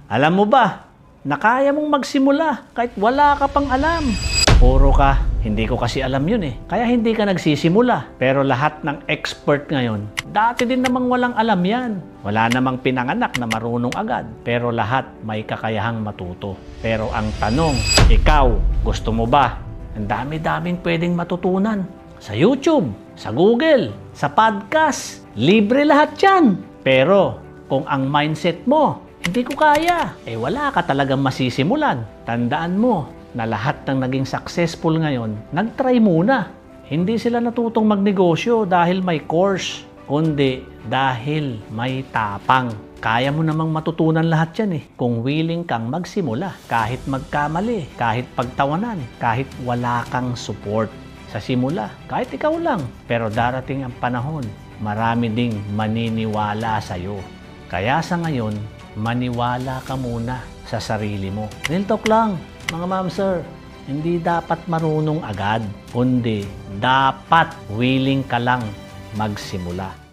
Alam mo ba, na kaya mong magsimula kahit wala ka pang alam. Puro ka, hindi ko kasi alam yun eh. Kaya hindi ka nagsisimula. Pero lahat ng expert ngayon, dati din namang walang alam yan. Wala namang pinanganak na marunong agad. Pero lahat may kakayahang matuto. Pero ang tanong, ikaw, gusto mo ba? Ang dami-daming pwedeng matutunan. Sa YouTube, sa Google, sa podcast, libre lahat yan. Pero kung ang mindset mo, hindi ko kaya, wala ka talagang masisimulan. Tandaan mo na lahat ng naging successful ngayon, nag-try muna. Hindi sila natutong magnegosyo dahil may course, kundi dahil may tapang. Kaya mo namang matutunan lahat yan kung willing kang magsimula. Kahit magkamali, kahit pagtawanan, kahit wala kang support sa simula. Kahit ikaw lang. Pero darating ang panahon, marami ding maniniwala sa'yo. Kaya sa ngayon, maniwala ka muna sa sarili mo. Real talk lang, mga ma'am sir. Hindi dapat marunong agad, kundi dapat willing ka lang magsimula.